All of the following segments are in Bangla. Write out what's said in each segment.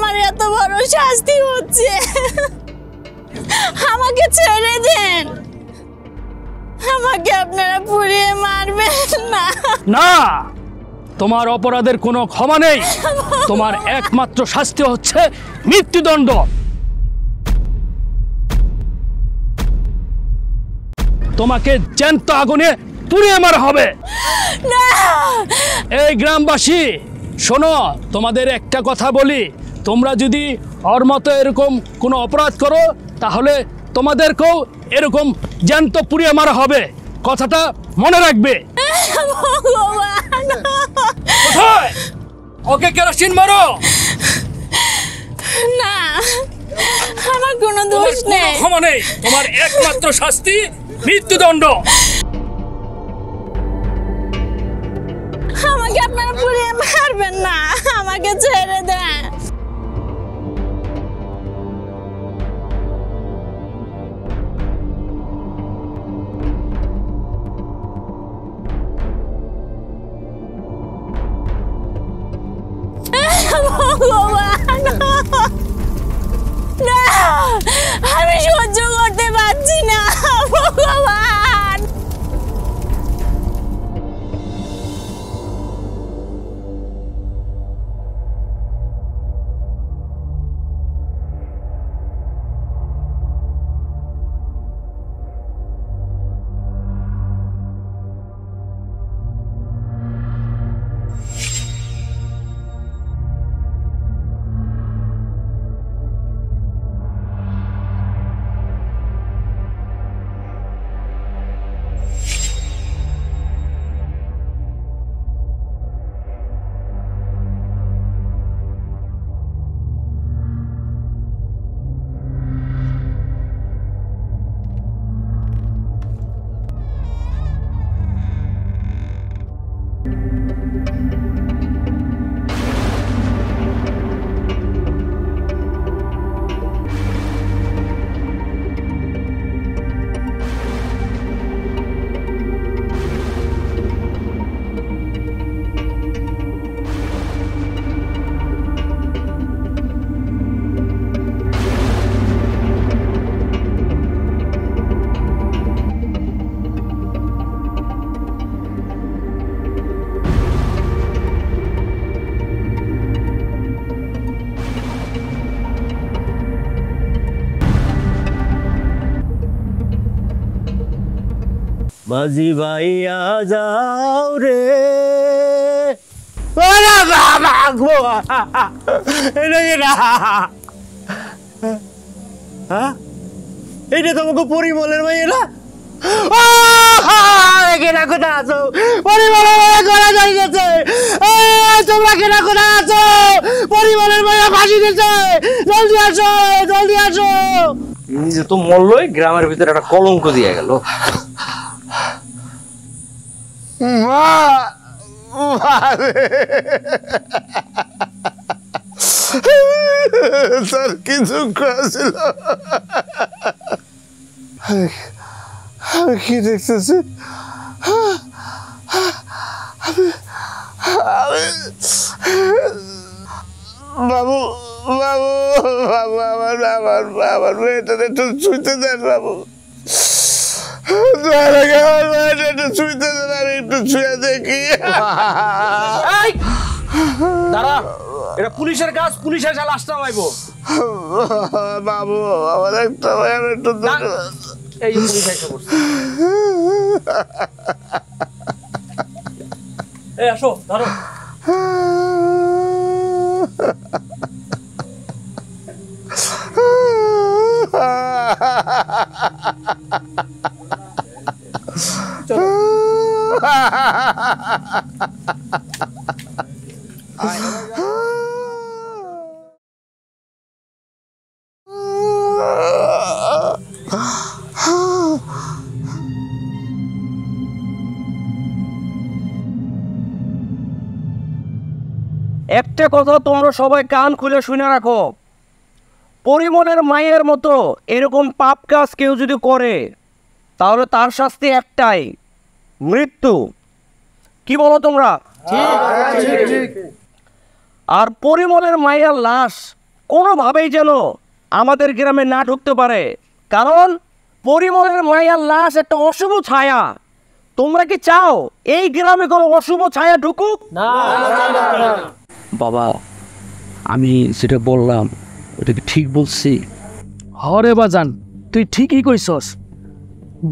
আমার এত বড় শাস্তি হচ্ছে, আমাকে ছেড়ে দেন, আমাকে আপনারা পুড়িয়ে মারবেন না। না, তোমার অপরাধের কোনো ক্ষমা নেই। তোমার একমাত্র শাস্তি হচ্ছে মৃত্যুদণ্ড। তোমাকে জ্যান্ত আগুনে পুড়িয়ে মারা হবে। না, এই গ্রামবাসী শোনো, তোমাদের একটা কথা বলি, তোমরা যদি ওর মতো এরকম কোনো অপরাধ করো তাহলে তোমাদেরকেও এরকম জ্যান্ত পুড়িয়ে মারা হবে। কথাটা মনে রাখবে। ভগবান, কোথায়? ওকে কেরোসিন মারো। না, আমার কোনো দোষ নেই। ক্ষমা নেই, তোমার একমাত্র শাস্তি মৃত্যুদণ্ড। আমাকে আপনারা পুড়িয়ে মারবেন না, আমাকে ছেড়ে দেন। ভগবান, না, আমি সহ্য করতে পারছি না। ভগবান, বাজি ভাইয়া যাও রে, ওরে বাবা গো, এটা কি না? হ্যাঁ, এটা তোমাকে পরিমলের ভাই না? কেনা কোথায় আছো? পরিমলের ভাইয়া গলা ধরে গেছে। তোমরা কেনা কোথায় আছো? পরিমলের ভাইয়া ফাঁসি দিয়েছে, জলদি আসো, জলদি আসো। নিজে তো মরলই, গ্রামের ভিতরে একটা কলঙ্ক দিয়ে গেল। তোর কি দুঃখ ছিল? কি দেখতেছি? বাবু, বাবু, বাবু, আমার আমার আমার মেয়েটা একটু ছুঁতে দেন বাবু। দাঁড়া, এটা পুলিশের কাজ, পুলিশ এসে লাশটা পাইবো। বাবু, আমার একটা একটু এই যে পুলিশ এসে পড়ছে। এই আসো, ধরো। একটা কথা তোমরা সবাই কান খুলে শুনে রাখো, পরিমলের মায়ের মতো এরকম পাপ কাজ কেউ যদি করে তাহলে তার শাস্তি একটাই, মৃত্যু। কি বলো তোমরা? আর পরিমলের মায়ের লাশ কোনোভাবেই যেন আমাদের গ্রামে না ঢুকতে পারে, কারণ পরিমলের মায়ার লাশ একটা অশুভ ছায়া। তোমরা কি চাও এই গ্রামে কোনো অশুভ ছায়া ঢুকুক? বাবা, আমি যেটা বললাম ওটা কি ঠিক বলছি? হরে বাজান, তুই ঠিকই কইছস।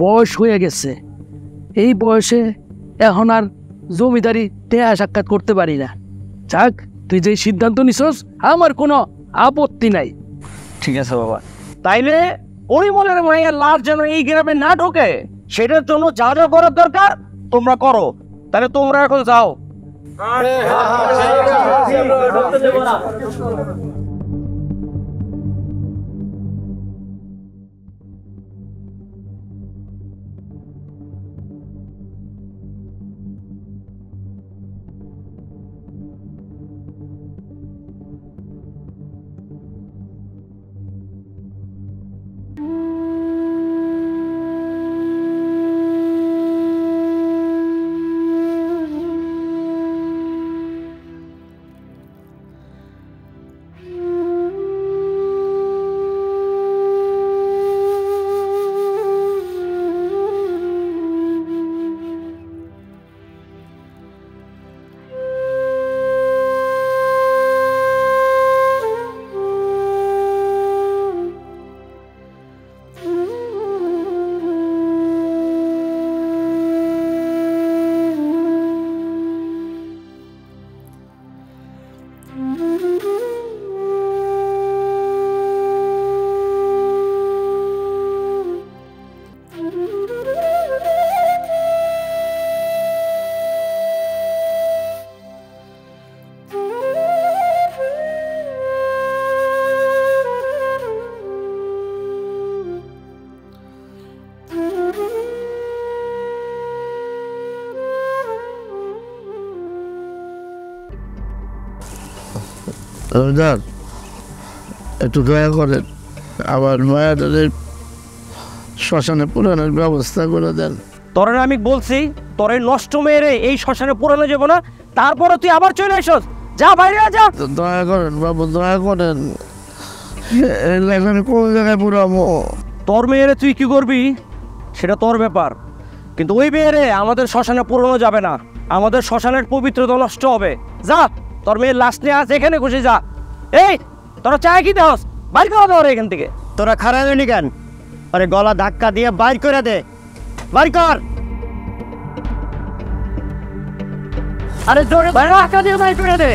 বয়স হয়ে গেছে, এই বয়সে এখন আর জমিদারি দেয়া সাক্ষাৎ করতে পারি না। যাক, তুই যে সিদ্ধান্ত নিছস আমার কোনো আপত্তি নাই। ঠিক আছে বাবা, তাইলে পরিমলের মায়ের লাশ যেন এই গ্রামে না ঢোকে সেটার জন্য যা যা করার দরকার তোমরা করো। তাহলে তোমরা এখন যাও। জমিদার, একটু দয়া করেন, আমার মায়াদের শ্মশানে পুরানোর ব্যবস্থা করে দেন। তোরা আমি বলছি তোর এই নষ্ট মেয়েরে এই শ্মশানে পুরানো যাবো না, তারপরে তুই আবার চলে এসস। যা বাইরে যা। দয়া করেন বাবু, দয়া করেন। এখানে কোন জায়গায় পুরাবো? তোর মেয়েরে তুই কি করবি সেটা তোর ব্যাপার, কিন্তু ওই মেয়েরে আমাদের শ্মশানে পুরানো যাবে না। আমাদের শ্মশানের পবিত্রতা নষ্ট হবে। যা, তোর মেয়ের লাশ নিয়ে আস, এখানে খুশি যা। এই তোরা চায় কি দেওয়াস? বাইর করে দেওয়ার এখান থেকে। তোরা খারাপ হয়নি কেন? আরে গলা ধাক্কা দিয়ে বাইর করে দে, বাইর কর। আরে জোরে ধাক্কা দিয়ে বাইর করে দে।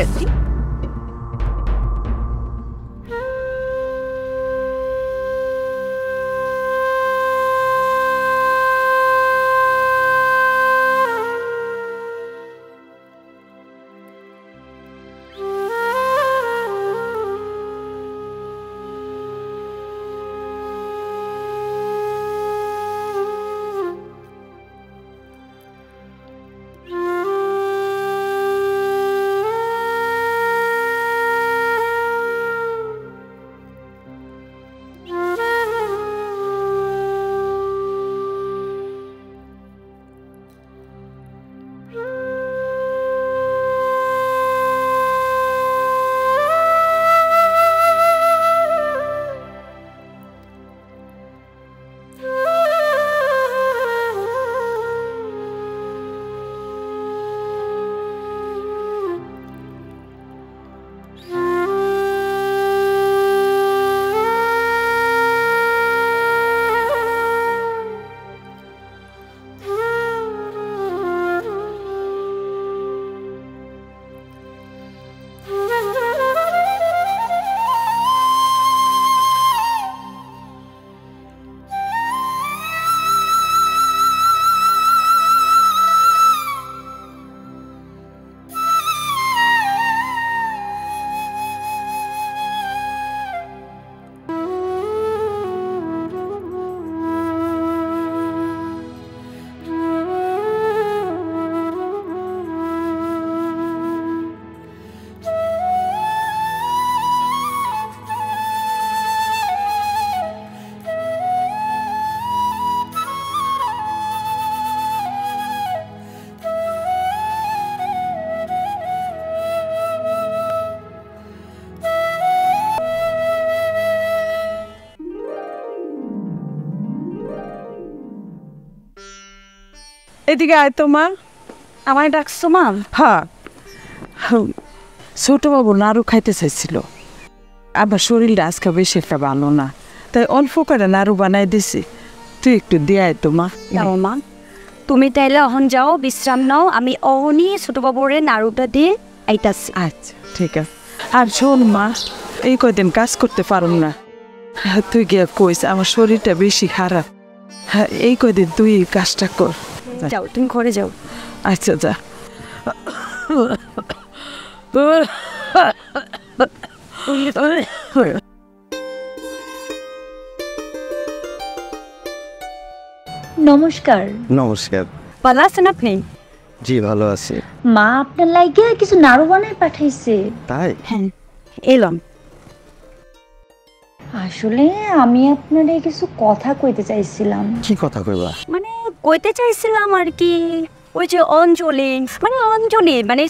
এদিকে আয় তো মা। আমায় ডাকছো মা? হ্যাঁ, ছোটবাবু নাড়ু খাইতে চাইছিল, আবার শরীরটা আজকে বেশি একটা ভালো না, তাই অল্প করে নাড়ু বানাই দিছি, তুই একটু দিয়ে আয় তো মা। যাও মা, তুমি তাইলে অহন যাও, বিশ্রাম নাও, আমি অহনই ছোট বাবুরে নাড়ুটা দিয়ে আইতাছি। আচ্ছা ঠিক আছে। আর শোন মা, এই কয়দিন কাজ করতে পারুম না, তুই গিয়ে কইস আমার শরীরটা বেশি খারাপ, হ্যাঁ এই কয়দিন তুই এই কাজটা কর। যাও, তুমি ঘরে যাও। আচ্ছা যা। নমস্কার। নমস্কার। ভালো আছেন আপনি? জি ভালো আছি। মা আপনার লাইগা কিছু নাড়ু বানায় পাঠাইছে। তাই? হ্যাঁ এলাম। আসলে আমি আপনারে কিছু কথা কইতে চাইছিলাম। কি কথা কইবা? মানে কইতে চাইছিলাম আর কি, ওই যে অঞ্জলি, মানে অঞ্জলি মানে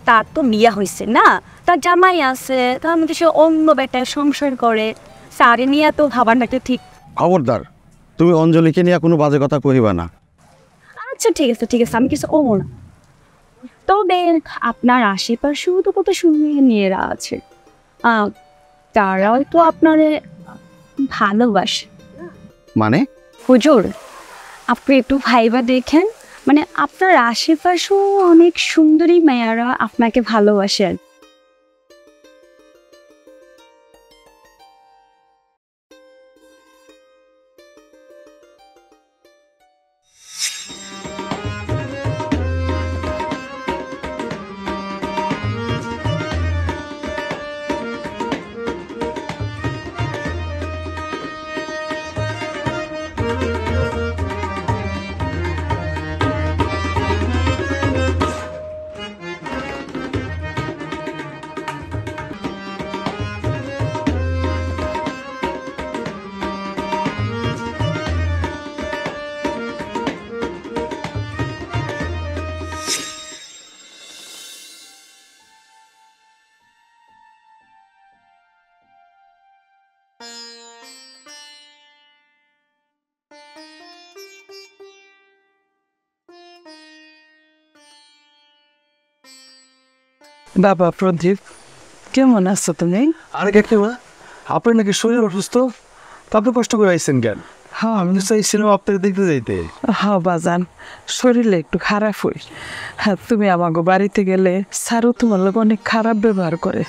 তার তো বিয়া হয়েছে না, তার জামাই আছে, তার মধ্যে সে অন্য বেটায় সংসার করে, সারে নিয়ে তো ভাবার নাকি ঠিক। খবরদার, তুমি অঞ্জলিকে নিয়ে কোনো বাজে কথা কইবা না। আচ্ছা ঠিক আছে ঠিক আছে, আমি কিছু ও না। তবে আপনার আশেপাশেও তো কত সুন্দর মেয়েরা আছে, তারাও তো আপনারে ভালোবাসে। মানে? হুজুর, আপনি একটু ভাইবা দেখেন, মানে আপনার আশেপাশেও অনেক সুন্দরী মেয়েরা আপনাকে ভালোবাসেন। বাবা প্রদীপ, কেমন আছো তুমি? আরে কাকিমা, আপনার নাকি শরীর অসুস্থ, তা আপনি কষ্ট করে আইসেন কেন? হ্যাঁ আমি তো চাইছিলাম আপনাকে দেখতে যাইতে। হ্যাঁ বাজান, শরীরে একটু খারাপ হই। হ্যাঁ তুমি আমাকে বাড়িতে গেলে স্যারও তোমার লোক অনেক খারাপ ব্যবহার করে,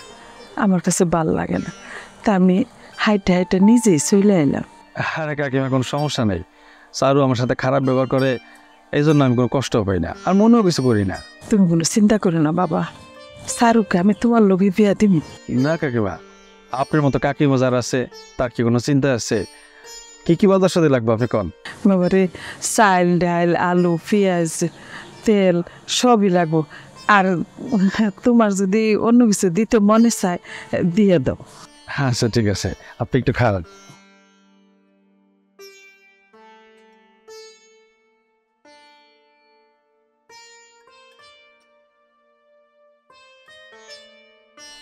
আমার কাছে ভাল লাগে না, তা আমি হাইটে হাইটে নিজেই চলে এলাম। আরে কাকিমা, কোনো সমস্যা নেই, স্যারও আমার সাথে খারাপ ব্যবহার করে, এই জন্য আমি কোনো কষ্ট পাই না, আর মনেও কিছু করি না। তুমি কোনো চিন্তা করো না বাবা, স্যারুকে আমি তোমার লোভে বিয়া দিবি। না কাকিমা, আপনার মতো কাকিমা যার আছে তার কি কোনো চিন্তা আছে? কি কি বাজার সাথে লাগবে আপনি কন? বাবারে, চাল ডাল আলু পেঁয়াজ তেল সবই লাগবো, আর তোমার যদি অন্য কিছু দিতে মনে চায় দিয়ে দাও। আচ্ছা ঠিক আছে, আপনি একটু খান।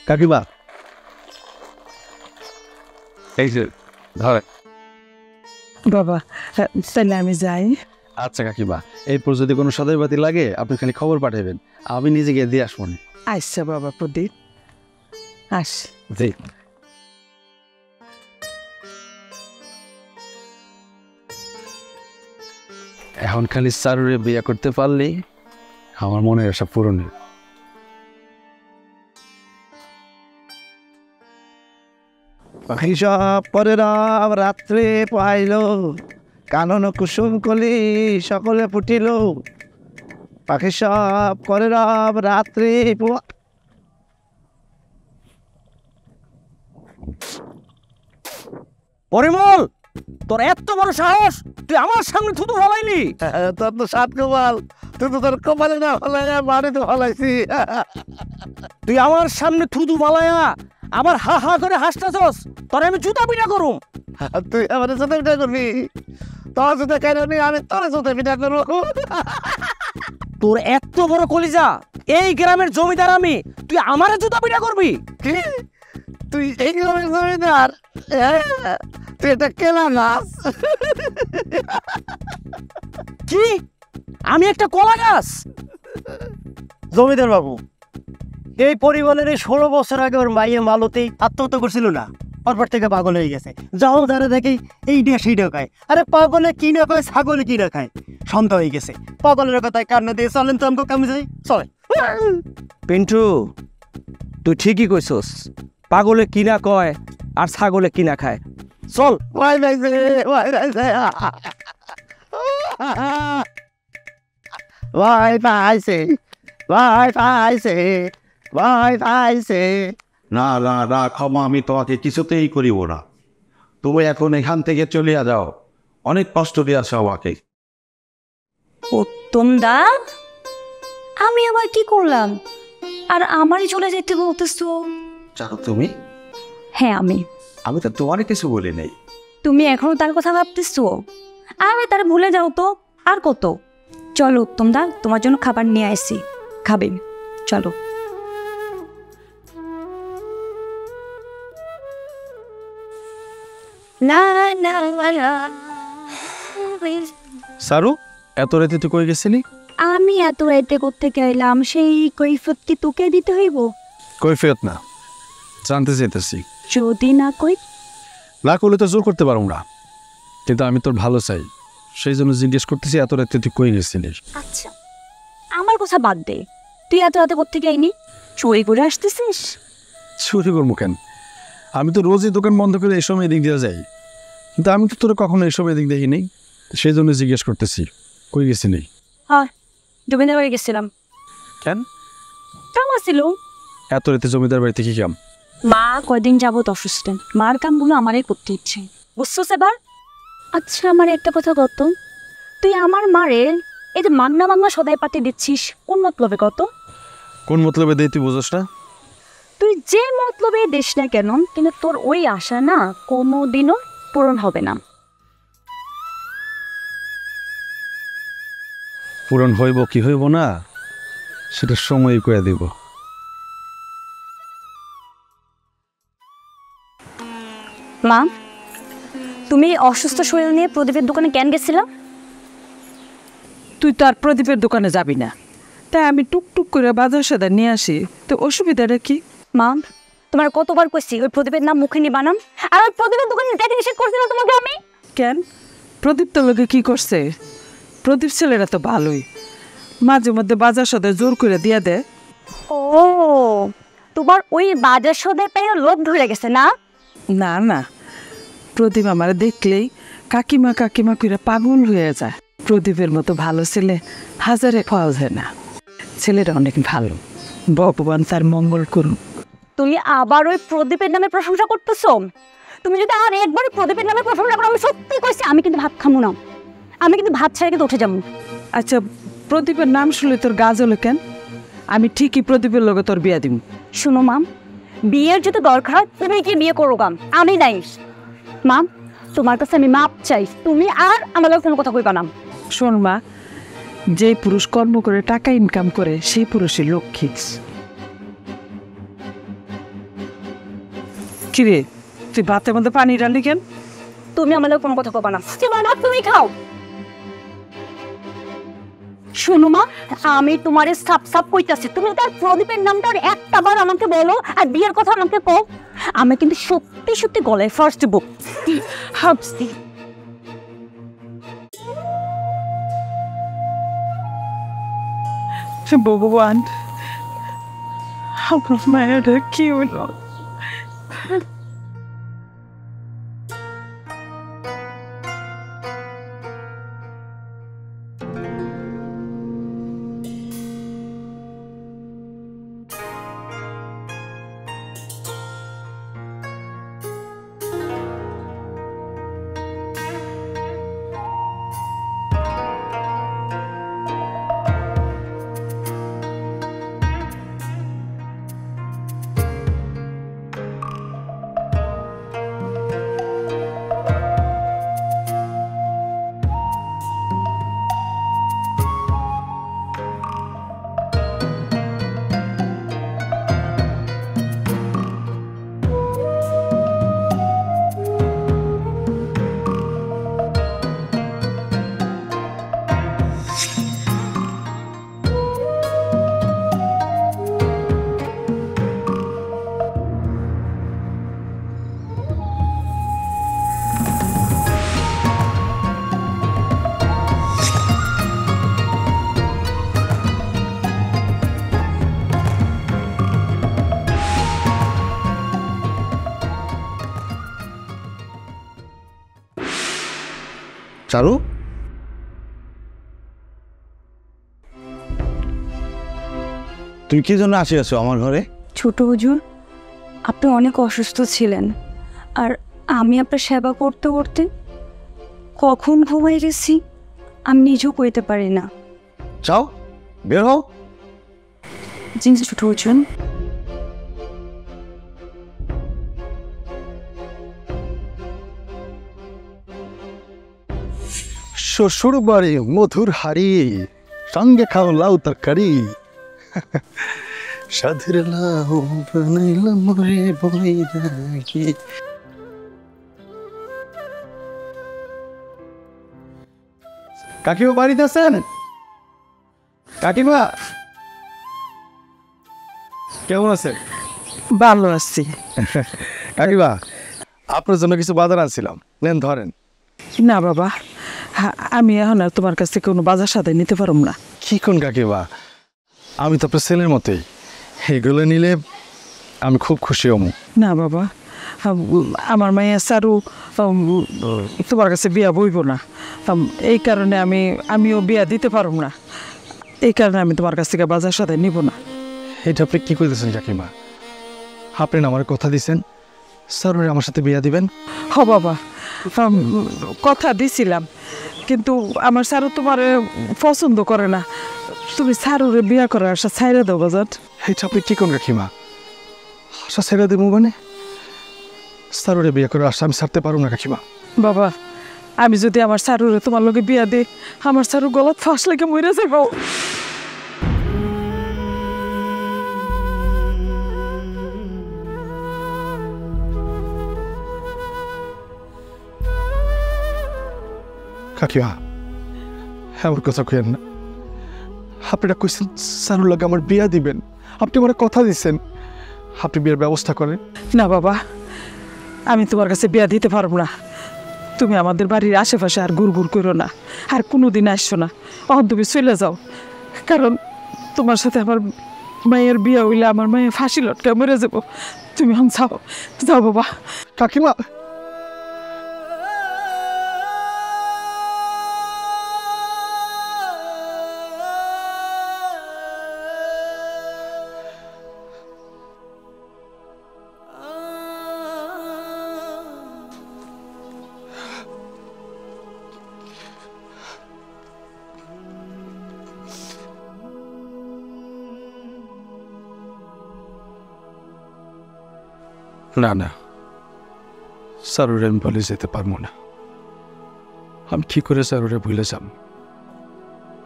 কাকিমা এই যে ধরে। বাবা তাহলে আমি যাই। আচ্ছা কাকিমা, এরপর যদি কোনো সদয়বাতি লাগে আপনি খালি খবর পাঠাবেন, আমি নিজে গিয়ে দিয়ে আসবো। আচ্ছা বাবা প্রদীপ, আস। জি। এখন খালি চারুরে বিয়ে করতে পারলেই আমার মনের আশা পূরণ। সব পরে রব রাত্রে পাইল, কানন কুসুম কলি সকলে ফুটিল। পাখি সব করে রব রাত্রে। পরিমল, তোর এত বড় সাহস, তুই আমার সামনে থুতু ফলাইলি? তোর তো সাত কপাল, তুই তো তোর কপালে না ফলাই মারে তো ফলাইছি। তুই আমার সামনে থুতু ফালাইয়া আবার হা হা করে হাসতেছস, তোর আমি জুতা পিটা করুম। তুই আমার সাথে পিঠা করবি? তোর সাথে কেন নি, আমি তোর সাথে পিঠা করবো। তোর এত বড় কলিজা, এই গ্রামের জমিদার আমি, তুই আমারে জুতা পিটা করবি? কি? তুই এই গ্রামের জমিদার? তুই এটা কেনা নাচ? কি আমি একটা কলা গাছ? জমিদার বাবু, এই পরিবারের 16 বছর আগে ওর মাইয়ে মালতী আত্মহত্যা করছিল না, তারপর থেকে পাগল হয়ে গেছে। যাও যারা দেখি এইটা সেইটা খায়। আরে পাগলে কি না খায়, ছাগলে কি না খায়, সন্দেহ হয়ে গেছে। পাগলের কথায় কান্না দিয়ে চলেন তো আমাকে কামে যাই চলে। পিন্টু, তুই ঠিকই কইছস, পাগলে কিনা কয় আর ছাগলে কিনা খায়। চল। ভাই পাইছে, ভাই পাইছে, ভাই পাইছে, ভাই পাইছে, ভাই পাইছে। না না না, ক্ষমা আমি তোমাকে কিছুতেই করিব না। তুমি এখন এখান থেকে চলিয়া যাও, অনেক কষ্ট দিয়েছ আমাকে। উত্তম দা, আমি আবার কি করলাম আর আমারই চলে যেতে বলতেছো? জানো তুমি, হ্যাঁ আমি তো তোমারই কিছু বলি নাই। তুমি এখনো তার কথা ভাবতেছো? আরে তার ভুলে যাও তো, আর কত। চলো উত্তম দা, তোমার জন্য খাবার নিয়ে আসি, খাবে, চলো। না না না, সারু, এত রাতে তুই কই গেছিলি? আমি এত রাইতে কোত্থেকে এলাম? সেই কৈফিয়ত কি তোকে দিতে হইব? কৈফিয়ত না, জানতে চাইতেছি। যদি না কই? না করলে তো জোর করতে পারুম না, কিন্তু আমি তোর ভালো চাই, সেই জন্য জিজ্ঞেস করতেছি এত রাতে তুই কই গেছিলিস। আচ্ছা, আমার কথা বাদ দে, তুই এত রাতে কোত্থেকে আইনি? চুরি করে আসতেছিস? চুরি করবো কেন? আমি তো রোজই দোকান বন্ধ করে এই সময় এদিক দিয়ে যাই, কিন্তু আমি তো তোর কখনো এই সময় এদিক দেখি নেই, সেই জন্য জিজ্ঞেস করতেছি কই গেছিলি। হ্যাঁ, জমিদার বাড়ি গেছিলাম। কেন? কাম আসছিল। এত রাতে জমিদার বাড়িতে কি কাম? মা কয়দিন যাবত অসুস্থ, মার কামগুলো আমারই করতে ইচ্ছে, বুঝছো এবার? আচ্ছা, আমার একটা কথা কত, তুই আমার মারে এই যে মাংনা মাংনা সদাই পাতি দিচ্ছিস কোন মতলবে কত? কোন মতলবে দেই তুই বুঝোস না? তুই যে মতলবে দিস না কেন, কিন্তু তোর ওই আশা না কোনোদিনও পূরণ হবে না। পূরণ হইব কি হইব না সেটা সময় করে দিব। মা, তুমি অসুস্থ শরীর নিয়ে প্রদীপের দোকানে কেন গেছিলাম? তুই তো আর প্রদীপের দোকানে যাবি না, তাই আমি টুকটুক করে বাজার সদাই নিয়ে আসি, তো অসুবিধাটা কি? মা, তোমার কতবার কইছি ওই প্রদীপের নাম মুখে নিয়ে বানাম, আর ওই প্রদীপের দোকানে যেতে নিষেধ করছি না তোমাকে আমি? কেন? প্রদীপ তো লোকে কি করছে? প্রদীপ ছেলেরা তো ভালোই, মাঝে মধ্যে বাজার সদাই জোর করে দিয়ে দেয়। ও, তোমার ওই বাজার সদাই পেয়ে লোভ ধরে গেছে না? না না, প্রদীপ আমার দেখলেই কাকিমা কাকিমা করে পাগল হয়ে যায়। প্রদীপের মতো ভালো ছেলে হাজারে পাওয়া যায় না, ছেলেরা অনেক ভালো, ভগবান তার মঙ্গল করুন। তুমি আবার ওই প্রদীপের নামে প্রশংসা করতেছো? তুমি যদি আর একবার প্রদীপের নামে প্রশংসা করো, আমি সত্যি কইছি আমি কিন্তু ভাত খামু না, আমি কিন্তু ভাত ছেড়ে কিন্তু উঠে যাবো। আচ্ছা, প্রদীপের নাম শুনলে তোর গা জ্বলে কেন? আমি ঠিকই প্রদীপের লগে তোর বিয়া দিব। শুনো মা, বিয়ের যদি দরকার হয় তুমি কি বিয়ে করো গাম, আমি নাই। মা, তোমার কাছে আমি মাপ চাই, তুমি আর আমার লগে কোনো কথা কইবা না। শোন মা, যে পুরুষ কর্ম করে টাকা ইনকাম করে সেই পুরুষের লক্ষ্মী। কিরে, তুই ভাতের মধ্যে পানি ডালি কেন? তুমি আমার লগে কোনো কথা কইবা না, তুমি খাও। শোনো মা, আমি তোমারে সাপ সাপ কইতাছি, তুমি তার প্রদীপের নামটা একটা বার আমাকে বলো আর বিয়ের কথা আমাকে কও, আমি কিন্তু সত্যি সত্যি গলায় ফার্স্ট দেবো। হাবসি ভগবান, আমার মায়েরা কি হইল? চারু, তুই কি জন্য আসিয়াছো আমার ঘরে? ছোট হুজুর, আপনি অনেক অসুস্থ ছিলেন, আর আমি আপনার সেবা করতে করতে কখন ঘুমাই গেছি আমি নিজেও কইতে পারি না। যাও, বের হও। জি ছোট হুজুর। শ্বশুর বাড়ি মধুর হাড়ি, সঙ্গে খাও লাউ তরকারি। সাধের লাউ বানাইলাম রে বৈরাগী। কাকিমা বাড়িতে আছেন? কাকিমা কেমন আছেন? ভালো আছি। কাকিমা, আপনার জন্য কিছু বাজার আনছিলাম, নেন ধরেন। না বাবা, আমি এখন আর তোমার কাছ থেকে কোনো বাজার সাথে নিতে পারব না। কি কোন কাকিমা, আমি তো আপনার ছেলের মতোই, এগুলো নিলে আমি খুব খুশি হব। না বাবা, আমার মাইয়া সারু তোমার কাছে বিয়া বইব না, এই কারণে আমিও বিয়া দিতে পারব না। এই কারণে আমি তোমার কাছ থেকে বাজার সাথে নিব না। এটা আপনি কি করতেছেন কাকিমা? আপনি না আমার কথা দিছেন সারুরে আমার সাথে বিয়া দিবেন। হ বাবা, কথা দিছিলাম, কিন্তু আমার সারু তোমার পছন্দ করে না। তুমি সারুরে বিয়া করার আশা ছাইরা দাও বাজার। এটা আপনি কি কোন কাকিমা? আশা ছেড়ে দেবো মানে? সারুরে বিয়া করার আশা আমি ছাড়তে পারবো না কাকিমা। বাবা, আমি যদি আমার সারুরে তোমার লগে বিয়া দিই, আমার সারু গলাত ফাঁস লেগে মরে যাবো। কাকিমা, আমার কথা কইেন না। আপনারা কইছেন সারুর লাগে আমার বিয়া দিবেন, আপনি আমার কথা দিচ্ছেন, আপনি বিয়ের ব্যবস্থা করেন। না বাবা, আমি তোমার কাছে বিয়া দিতে পারবো না। তুমি আমাদের বাড়ির আশেপাশে আর ঘুরঘুর করো না, আর কোনোদিন আসছো না। অহন তুমি চলে যাও, কারণ তোমার সাথে আমার মায়ের বিয়া হইলে আমার মায়ের ফাঁসি লটকা মরে যাবো। তুমি এখন যাও, যাও বাবা। কাকিমা, না না, সারুরে আমি ভুলে যেতে পারবো না। আমি কি করে সারুরে ভুলে যাব?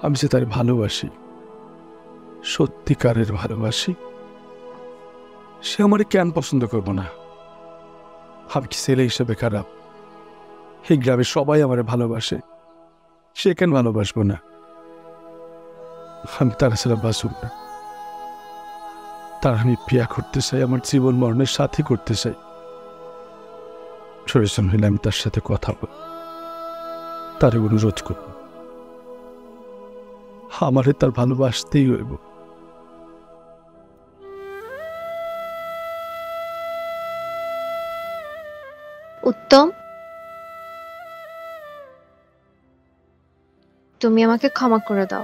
আমি যে তার ভালোবাসি, সত্যিকারের ভালোবাসি, সে আমার কেন পছন্দ করবো না? আমি কি ছেলে হিসেবে খারাপ? এই গ্রামে সবাই আমার ভালোবাসে, সে কেন ভালোবাসবো না? আমি তার ছেলে বাসুক না, তার আমি বিয়া করতে চাই, আমার জীবন মরণের সাথী করতে চাই। প্রয়োজন হইলে আমি তার সাথে কথা বল, তার অনুরোধ করব, আমারে তার ভালোবাসতেই হইব। উত্তম, তুমি আমাকে ক্ষমা করে দাও।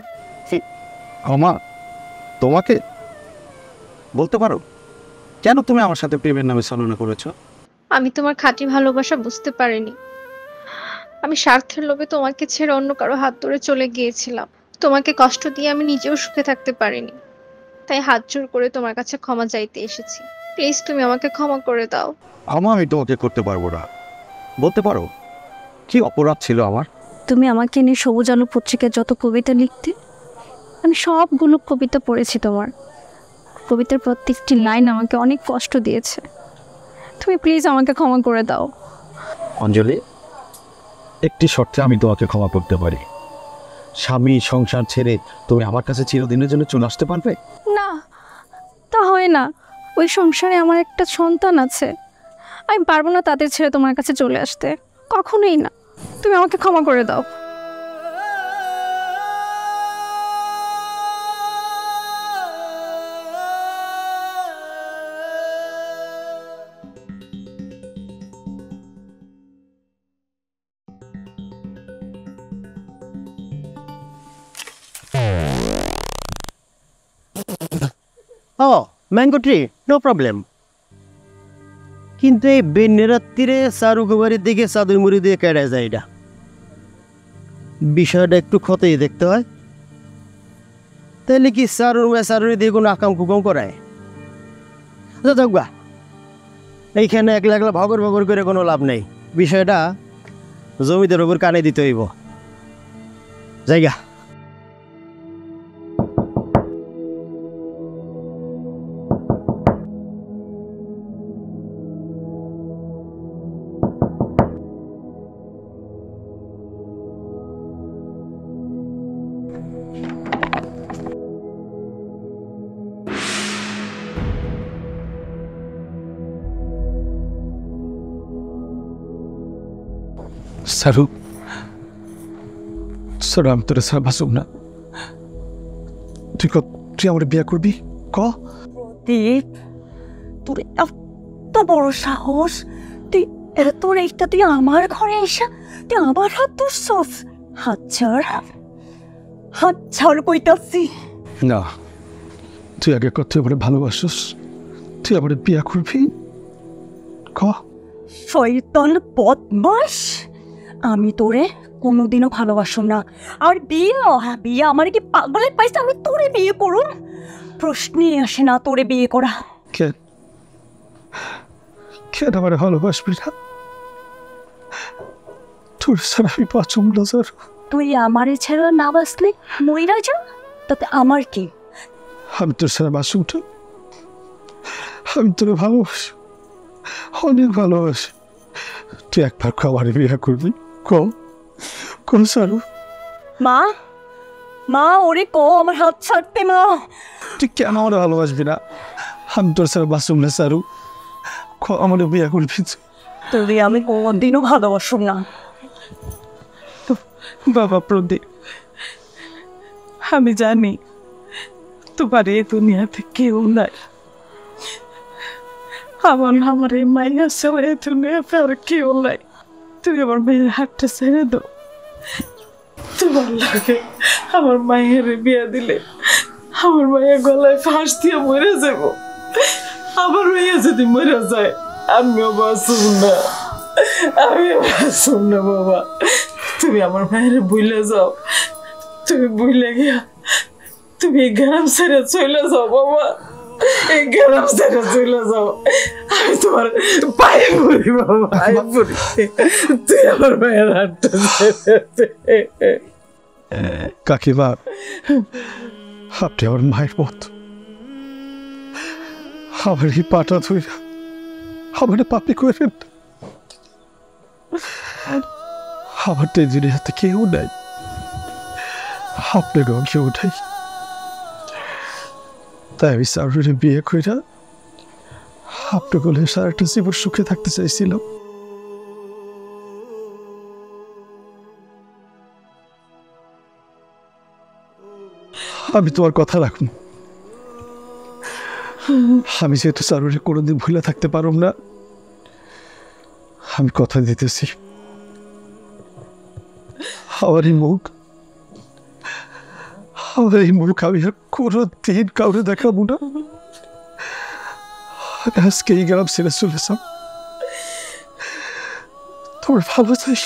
ক্ষমা? তোমাকে? বলতে পারো কেন তুমি আমার সাথে প্রেমের নামে ছলনা করেছো? আমি তোমার খাঁটি ভালোবাসা বুঝতে পারিনি। আমি স্বার্থের লোভে তোমাকে ছেড়ে অন্য কারো হাত ধরে চলে গিয়েছিলাম। তোমাকে কষ্ট দিয়ে আমি নিজেও সুখে থাকতে পারিনি, তাই হাত জোর করে তোমার কাছে ক্ষমা চাইতে এসেছি। প্লিজ তুমি আমাকে ক্ষমা করে দাও। আমি তোমাকে করতে পারবো না। বলতে পারো কি অপরাধ ছিল আমার? তুমি আমাকে নিয়ে সবুজ আলো পত্রিকায় যত কবিতা লিখতে, আমি সবগুলো কবিতা পড়েছি তোমার। কবিতার প্রত্যেকটি লাইন আমাকে অনেক কষ্ট দিয়েছে। তুমি প্লিজ আমাকে ক্ষমা করে দাও। অঞ্জলি, একটি শর্তে আমি তোমাকে ক্ষমা করতে পারি। স্বামী সংসার ছেড়ে তুমি আমার কাছে চিরদিনের জন্য চলে আসতে পারবে? না, তা হয় না। ওই সংসারে আমার একটা সন্তান আছে, আমি পারবো না তাদের ছেড়ে তোমার কাছে চলে আসতে, কখনোই না। তুমি আমাকে ক্ষমা করে দাও। Mango tree, no problem. কিন্তু এই বেন্যের তীরে চারুকুমারির দিকে চাদর মুড়ি দিয়ে কেটে যায়, এটা বিষয়টা একটু খতিয়ে দেখতে হয়। তাহলে কি চারুরি দিয়ে কোনো আকাম কুকাম করায়? যাক, এইখানে একলা একলা ভগর ভগর করে কোনো লাভ নেই। বিষয়টা জমিদের ওপর কানে দিতে হইব। জায়গা সারু, সারু আমি তোর সারা বাসুক না। তুই আমার বিয়ে করবি? প্রদীপ, তোর এত বড় সাহস! তোর এইটা তুই আমার ঘরে এসে তুই আমার হাত ধরছস? হাত ছাড় কইতাছি। না, তুই আগে তুই আমার ভালোবাসিস, তুই আমার বিয়ে করবি? শয়তান বদমাস, আমি তোরে কোনোদিনও ভালোবাসো না। আর বিয়ে আমার কি পাগলে পাইছে আমি তোরে বিয়ে করুন? প্রশ্নই আসে না তোরে বিয়ে করা। কেন আমার ভালোবাসবি না? তোর ছাড়া আমি বাঁচুম না স্যার। তুই আমারে ছেড়ে না বাঁচলে মইরা যা, তাতে আমার কি? আমি তোর ছাড়া বাঁচুম না। আমি তোরে ভালোবাসি, অনেক ভালোবাসি। তুই একবার আমার বিয়ে করবি? কোন সারু? মা ওরে আমার হাত ছাড়তে। মা, তুই কেন আমার ভালোবাসবি না? আমি তোর ছাড়া বাঁচুম না সারু, আমার বিয়ে করবি? তুই আমি কোনদিনও ভালোবাসো না। বাবা প্রদীপ, আমি জানি তোমার এই দুনিয়াতে কেউ নাই। আমার এই মাইয়া ছাড়া এই দুনিয়াতে আর কেউ নাই। তুমি আমার মেয়ের হাতটা ছেড়ে দাও। তোমার লাগে আমার মায়ের বিয়ে দিলে আমার মায়ের গলায় ফাঁস দিয়ে মরে যাব। আমার মাইয়া যদি মরে যায় আমিও বাঁচব না, বাবা। তুমি আমার মায়ের ভুলে যাও, তুমি ভুলে গিয়া তুমি এই গ্রাম ছেড়ে চলে যাও বাবা, এই গ্রাম ছেড়ে চলে যাও। আমি তোমার পায়ে পড়ি বাবা, পায়ে পড়ি। তুই আমার মায়ের হাতটা ছেড়ে। কাকিমা, আপনি আমার মায়ের মতো। আমার এই পাটা ধরে আমার পাপি করেন। আমার তো এই দুনিয়াতে কেউ নাই, আপনারও কেউ নাই। তাই আমি সারুরে বিয়ে করে আপনার বলে সারাটা জীবন সুখে থাকতে চাইছিলাম। আমি তোমার কথা রাখুন। আমি যেহেতু সারুরে কোনোদিন ভুলে থাকতে পারব না, আমি কথা দিতেছি আমার এই মুখ আমি আর কোনোদিন কাউরে দেখাবো না। আজকে এই গ্রাম ছেড়ে চলেছাম, তোমার ভালো চাইছ।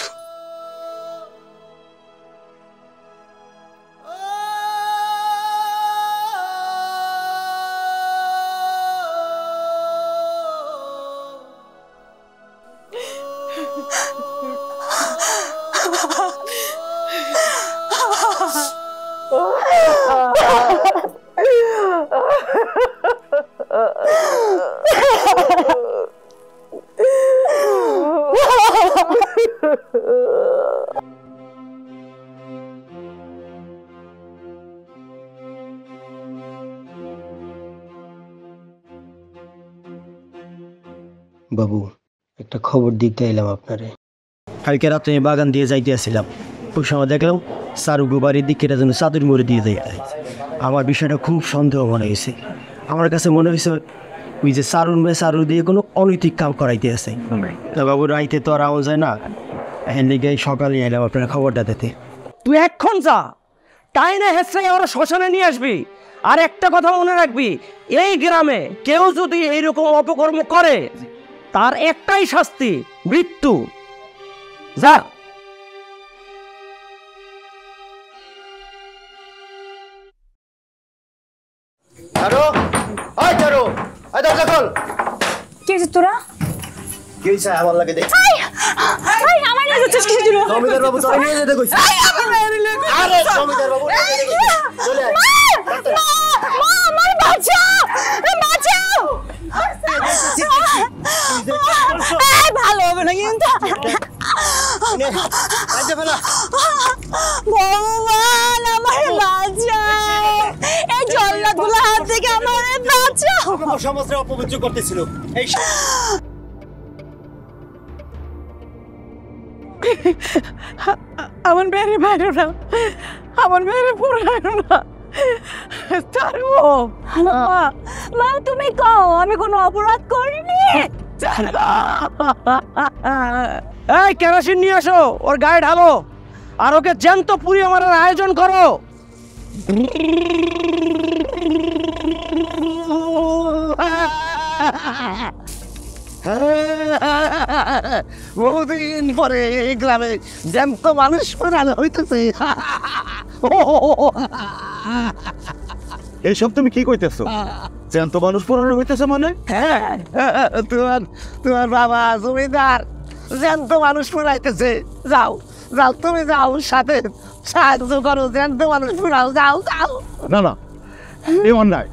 বাবু, একটা খবর দিতে এলাম আপনারে। কালকে রাতে বাগান দিয়ে যাইতে আসছিলাম, ওই সময় দেখলাম চারুগো বাড়ির দিকে যেন চাদর মুড়ে দিয়ে যায়। আমার বিষয়টা খুব সন্দেহ মনে হয়েছে। আমার কাছে মনে হয়েছে ওই যে চারু দিয়ে কোনো অনৈতিক কাম করাইতে আছে। বাবু, রাইতে তো আর আওয়া যায় না, এখান থেকে সকালে এলাম আপনার খবরটা দিতে। তুই এখন যা, তাই না হেসে আমরা শ্মশানে নিয়ে আসবি। আর একটা কথা মনে রাখবি, এই গ্রামে কেউ যদি এইরকম অপকর্ম করে তার একটাই শাস্তি, মৃত্যু। যা। কি হয়েছে তোরা? কি হইছে আমার লাগে দেখ? আমার নিয়ে যাচ্ছিস কিসের জন্য? জমিদার বাবু তোরে নিয়ে যেতে কইছে। আরে জমিদার বাবু নিয়ে যেতে কইছে। চলে আয়। মা আমার বাঁচাও, বাঁচাও। ভালো হবে না কিন্তু। ভগবান আমার বাঁচাও, এই জল্লাদগুলো হাত থেকে আমার বাঁচাও। সমস্ত অপবিত্র করতেছিল এই আমার মেয়েরে মারো না, আমার মেয়েরে পুরানো না। তারু মা তুমি কও আমি কোনো অপরাধ করিনি। এই কেরোসিন নিয়ে আসো, ওর গায়ে ঢালো, আর ওকে জ্যান্ত পুড়িয়ে মারার আয়োজন করো। বহুদিন পরে এই গ্রামে জ্যান্ত মানুষ পোড়ানো হইতেছে। এইসব তুমি কি কইতেছো? জ্যান্ত মানুষ পোড়ানো হইতেছে মানে? হ্যাঁ, তোমার তোমার বাবা জমিদার জ্যান্ত মানুষ পোড়াইতেছে। যাও যাও, তুমি যাও, সাথে সাহায্য করো, জ্যান্ত মানুষ পোড়াও, যাও যাও। না না, এই অন্যায়,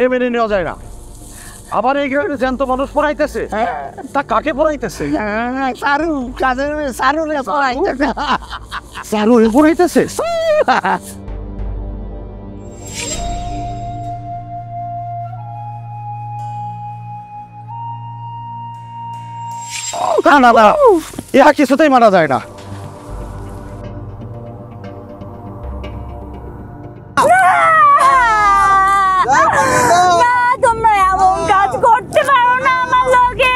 এ মেনে নেওয়া যায় না। আবার এই গ্রামে জ্যান্ত মানুষ পোড়াইতেছে, তা কাকে পোড়াইতেছে? সারু কাজের সারু রে পোড়াইতেছে। সারু পোড়াইতেছে? না না না, ইহা কিছুতেই মানা যায় না। তোমরা এমন কাজ করতে পারো না আমার লগে।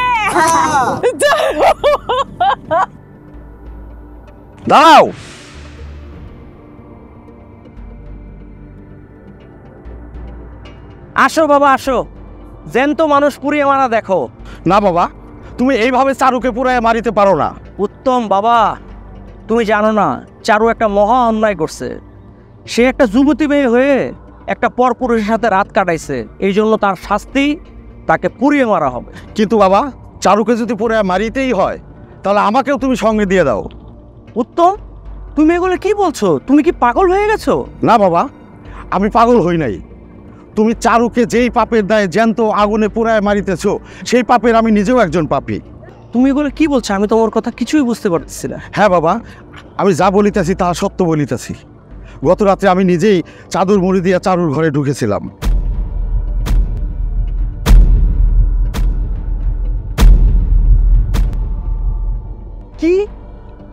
দাও। আসো বাবা আসো, জ্যান্ত মানুষ পুড়িয়ে মারা দেখো। না বাবা, তুমি এইভাবে চারুকে পুরাইয়া মারিতে পারো না। উত্তম বাবা, তুমি জানো না চারু একটা মহা অন্যায় করছে। সে একটা যুবতী মেয়ে হয়ে একটা পরপুরুষের সাথে রাত কাটাইছে, এই জন্য তার শাস্তি তাকে পুড়িয়ে মারা হবে। কিন্তু বাবা, চারুকে যদি পুরাইয়া মারিতেই হয় তাহলে আমাকেও তুমি সঙ্গে দিয়ে দাও। উত্তম, তুমি এগুলো কি বলছো? তুমি কি পাগল হয়ে গেছো? না বাবা, আমি পাগল হই নাই। তুমি চারুকে যেই পাপের দায়ে জ্যান্ত আগুনে পুরায় মারিতেছো, সেই পাপের আমি নিজেও একজন পাপী। তুমি এগুলো কি বলছো? আমি তোমার কথা কিছুই বুঝতে পারতেছি না। হ্যাঁ বাবা, আমি যা বলিতেছি তা সত্য বলিতেছি। গত রাত্রে আমি নিজেই চাদর মুড়ি দিয়া চারুর ঘরে ঢুকেছিলাম। কি?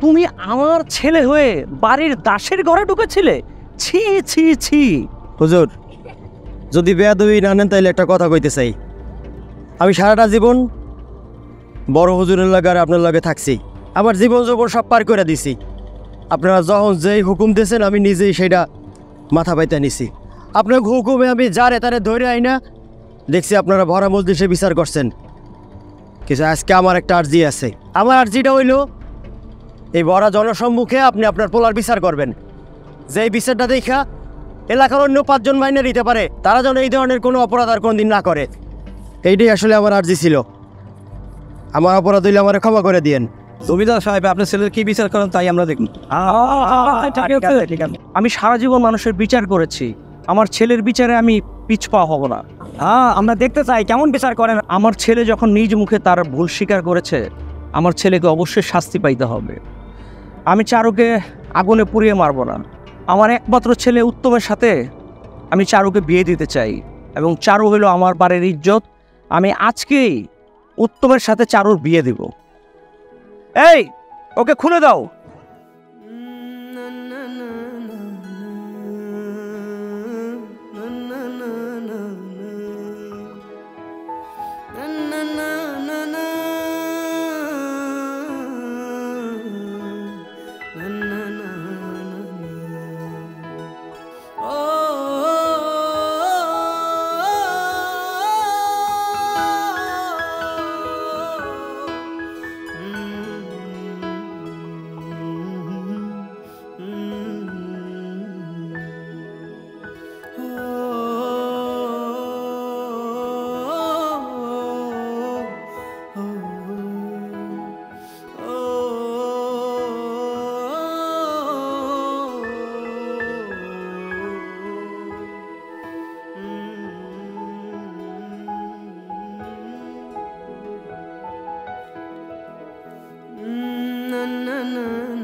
তুমি আমার ছেলে হয়ে বাড়ির দাসের ঘরে ঢুকেছিলে? ছি ছি ছি। হুজুর, যদি বেয়াদবি না নেন তাহলে একটা কথা কইতে চাই। আমি সারাটা জীবন বড় হুজুরের লাগে আর আপনার লাগে থাকছি, আমার জীবন যৌবন সব পার করে দিছি। আপনারা যখন যেই হুকুম দিয়েছেন আমি নিজেই সেটা মাথা পাইতে নিছি। আপনার হুকুমে আমি যারে তারে ধরে আইনা দেখছি আপনারা ভরা মজলিসে বিচার করছেন। কিছু আজকে আমার একটা আর্জি আছে। আমার আর্জিটা হইল এই ভরা জনসম্মুখে আপনি আপনার পোলার বিচার করবেন। যে এই বিচারটা দেখা এলাকার অন্য 5 জন মাইনে দিতে পারে, তারা যেন এই ধরনের কোনো অপরাধ আর কোনদিন না করে। এইটাই আসলে আমার আর্জি ছিল। আমার অপরাধ হইলে আমার ক্ষমা করে দিয়েন। জমিদার সাহেব, আপনার ছেলের কি বিচার করেন তাই আমরা দেখুন। আমি সারা জীবন মানুষের বিচার করেছি, আমার ছেলের বিচারে আমি পিছপা হব না। হ্যাঁ, আমরা দেখতে চাই কেমন বিচার করেন। আমার ছেলে যখন নিজ মুখে তার ভুল স্বীকার করেছে, আমার ছেলেকে অবশ্যই শাস্তি পাইতে হবে। আমি চারুকে আগুনে পুড়িয়ে মারব না। আমার একমাত্র ছেলে উত্তমের সাথে আমি চারুকে বিয়ে দিতে চাই, এবং চারু হলো আমার বাড়ির ইজ্জত। আমি আজকেই উত্তমের সাথে চারুর বিয়ে দিব। এই, ওকে খুলে দাও। না